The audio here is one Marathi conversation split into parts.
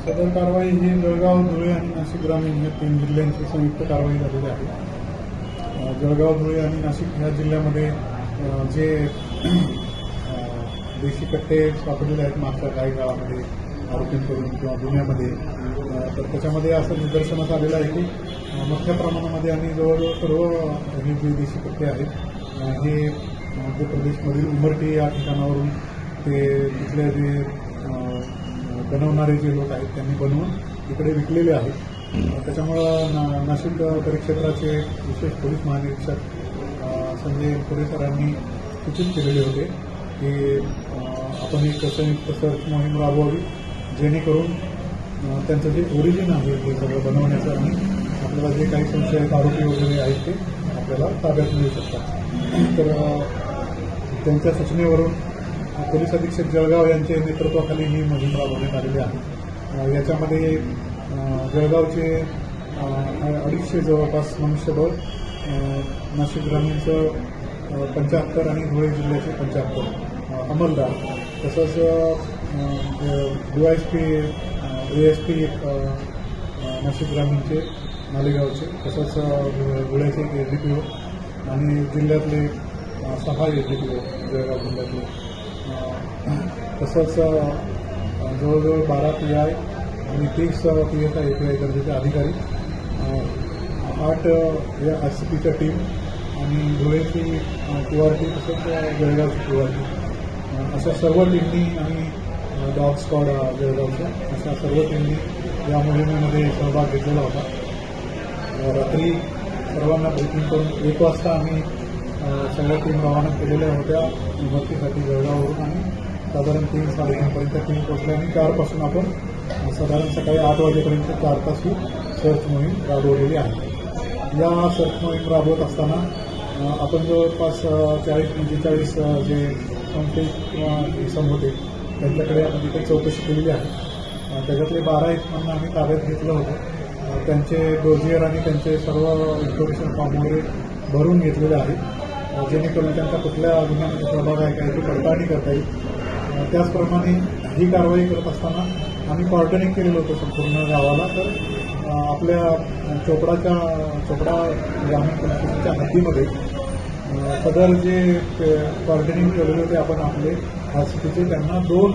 सदर कारवाई ही जळगाव, धुळे आणि नाशिक ग्रामीण या 3 जिल्ह्यांची संयुक्त कारवाई झालेली आहे. जळगाव, धुळे आणि नाशिक ह्या जिल्ह्यामध्ये जे देशी कट्टे सापडलेले आहेत मागच्या काही काळामध्ये आरोपींकडून किंवा गुन्ह्यामध्ये, तर त्याच्यामध्ये असं निदर्शनास आलेलं आहे की मोठ्या प्रमाणामध्ये आणि जवळजवळ सर्व हे जे देशी कट्टे आहेत हे मध्य प्रदेशमधील उमरटी या ठिकाणावरून ते तिथले जे बनवणारे जे लोक आहेत त्यांनी बनवून इकडे विकलेले आहेत. त्याच्यामुळं नाशिक परिक्षेत्राचे विशेष पोलीस महानिरीक्षक संजय पुरे सरांनी सूचित केलेले होते की आपण एक संयुक्त सर्च मोहीम राबवावी जेणेकरून त्यांचं जे ओरिजिन आहे हे सगळं बनवण्याचं आणि आपल्याला जे काही संशयित आरोपी वगैरे आहेत ते आपल्याला ताब्यात मिळू शकतात. तर त्यांच्या सूचनेवरून पोलीस अधीक्षक जळगाव यांच्या नेतृत्वाखाली ही मोहीम राबवण्यात आलेली आहे. याच्यामध्ये जळगावचे 250 जवळपास मनुष्यबळ, नाशिक ग्रामीणचं 75 आणि धुळे जिल्ह्याचे 75 अंमलदार, तसंच DYSP ASP नाशिक ग्रामीणचे मालेगावचे, तसंच धुळ्याचे DPO आणि जिल्ह्यातले 6 DPO जळगाव जिल्ह्यातले, तसंच जवळजवळ 12 PI आणि 30 PSI API दर्जाचे अधिकारी, 8 या SCPच्या टीम आणि धुळेची QRT, तसंच जळगावची QRT, अशा सर्व टीमनी आणि डॉग स्क्वॉड जळगावच्या अशा सर्व टीमनी या मोहिमेमध्ये सहभाग घेतलेला होता. रात्री सर्वांना ब्रीफिंग करून 1 वाजता आम्ही सगळ्या टीम रवाना केलेल्या होत्या भरतीसाठी जळगाववरून आणि साधारण 3-3:30पर्यंत टीम पोहोचल्या आणि 4 आपण साधारण सकाळी 8 वाजेपर्यंत 4 तास ही सर्च मोहीम राबवलेली आहे. या सर्च मोहीम राबवत असताना आपण जवळपास 40-45 जे संशयित किंवा इसम होते त्यांच्याकडे आपण तिथे चौकशी केलेली आहे. त्याच्यातले 12 इसमांना आम्ही ताब्यात घेतलं होतं. त्यांचे डोजियर आणि त्यांचे सर्व इन्फॉर्मेशन फॉर्म वगैरे भरून घेतलेले आहेत जेणेकरून त्यांचा कुठल्या गुन्ह्यामध्ये सहभाग आहे का याची पडताळणी करता येईल. त्याचप्रमाणे ही कारवाई करत असताना आम्ही कॉर्डनिंग केलेलं होतं संपूर्ण गावाला. तर आपल्या चोपडा ग्रामीण पंचायतीच्या हद्दीमध्ये सदर जे कॉर्डनिंग केलेले होते आपण आपले RCPचे, त्यांना 2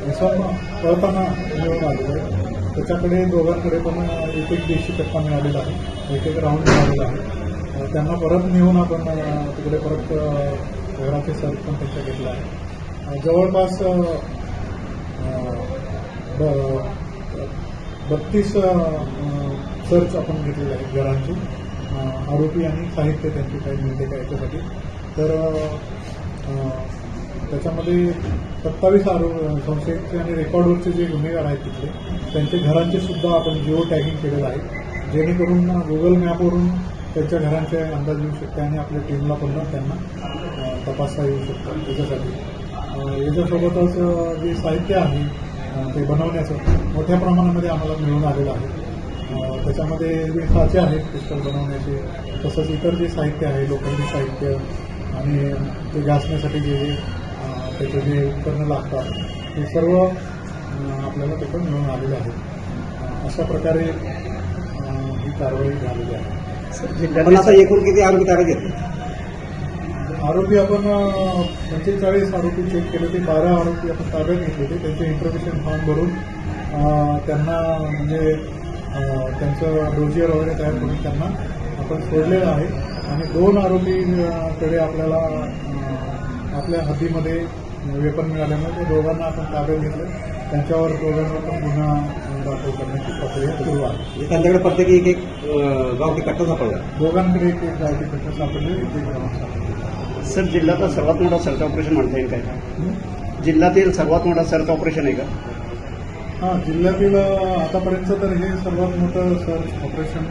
इसम पळताना मिळून आलेले आहे. त्याच्याकडे दोघांकडे पण एक देशी कट्टा मिळालेला आहे, एक राऊंड मिळालेला आहे. त्यांना परत नेऊन आपण तिकडे परत घराचे सर्च पण त्यांच्या घेतला आहे. जवळपास 32 सर्च आपण घेतलेले आहेत घरांची, आरोपी आणि साहित्य त्यांची काही मिळते का याच्यासाठी. तर त्याच्यामध्ये 27 संशयित आणि रेकॉर्डवरचे जे गुन्हेगार आहेत तिथले त्यांचे घरांचे सुद्धा आपण जिओ टॅगिंग केलेलं आहे जेणेकरून गुगल मॅपवरून त्यांच्या घरांचे अंदाज येऊ शकते आणि आपल्या टीमला पुन्हा त्यांना तपासता येऊ शकतं. त्याच्यासाठी याच्यासोबतच जे साहित्य आहे ते बनवण्याचं मोठ्या प्रमाणामध्ये आम्हाला मिळून आलेलं आहे. त्याच्यामध्ये जे साचे आहेत पिस्टल बनवण्याचे, तसंच इतर जे साहित्य आहे लोखंडी साहित्य आणि ते घासण्यासाठी जे त्याचे जे उपकरणं लागतात ते सर्व आपल्याला तिथं मिळून आलेले आहे. अशा प्रकारे ही कारवाई झालेली आहे. आता एकूण किती आरोपी ताब्यात घेतले? आरोपी आपण 45 आरोपी चेक केले होते, 12 आरोपी आपण ताब्यात घेतले होते. त्यांचे इन्फॉर्मेशन फॉर्म भरून त्यांना म्हणजे त्यांचं डोजियर वगैरे तयार करून त्यांना आपण सोडलेलं आहे आणि 2 आरोपीकडे आपल्याला आपल्या हद्दीमध्ये वेपन मिळाल्यामुळे ते दोघांना आपण ताब्यात घेतलं. त्यांच्यावर दोघांवर पण गुन्हा दाखल करण्याची प्रक्रिया सुरू आहे. त्यांच्याकडे प्रत्येकी एक गावठी कट्टा सापडला, दोघांकडे एक गावठी कट्टा सापडले, एक गाव सापडले. सर, जिल्ह्यातलं सर्वात मोठा सर्च ऑपरेशन म्हणता येईल काय? जिल्ह्यातील सर्वात मोठा सर्च ऑपरेशन आहे का? हां, जिल्ह्यातील आतापर्यंत तर हे सर्वात मोठं सर्च ऑपरेशन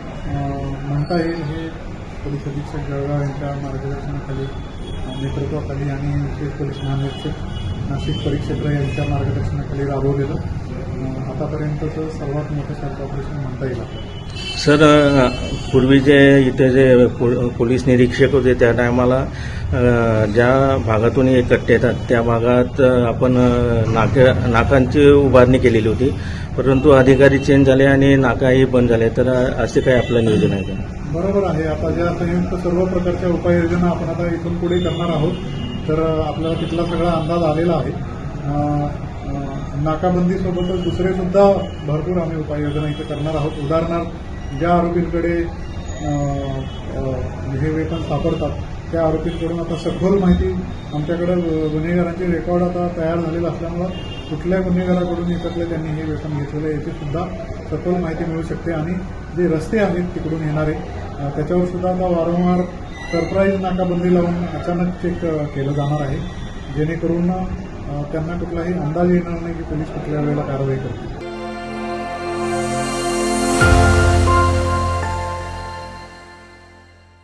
म्हणता येईल. हे पोलीस अधीक्षक जळगाव यांच्या मार्गदर्शनाखाली, नेतृत्वाखाली आणि विशेष पोलीस महानिरीक्षक नाशिक परिक्षेत्र यांच्या मार्गदर्शनाखाली राबवलेलं आतापर्यंतचं सर्वात मोठं सर्च ऑपरेशन म्हणता येईल. सर पूर्वी जे इथे जे पोलीस निरीक्षक होते त्या टायमाला ज्या भागातून हे कट्टे येतात त्या भागात आपण नाकांची उभारणी केलेली होती, परंतु अधिकारी चेंज झाले आणि नाकाही बंद झाले. तर असे काय आपलं नियोजन आहे का? बरोबर आहे. आता ज्या संयुक्त सर्व प्रकारच्या उपाययोजना आपण आता इथून पुढे करणार आहोत, तर आपल्याला तिथला सगळा अंदाज आलेला आहे. नाकाबंदीसोबतच दुसरे सुद्धा भरपूर आम्ही उपाययोजना इथे करणार आहोत. उदाहरणार्थ ज्या आरोपींकडे हे वेपन सापडतात त्या आरोपींकडून आता सखोल माहिती आमच्याकडे गुन्हेगारांचे रेकॉर्ड आता तयार झालेलं असल्यामुळं कुठल्या गुन्हेगाराकडून एकत्र त्यांनी हे वेपन घेतलेलं याची सुद्धा सखोल माहिती मिळू शकते. आणि जे रस्ते आहेत तिकडून येणारे त्याच्यावर सुद्धा आता वारंवार सरप्राईज नाकाबंदी लावून अचानक चेक केलं जाणार आहे, जेणेकरून त्यांना कुठलाही अंदाज येणार नाही की पोलीस कुठल्या वेळेला कारवाई करतील.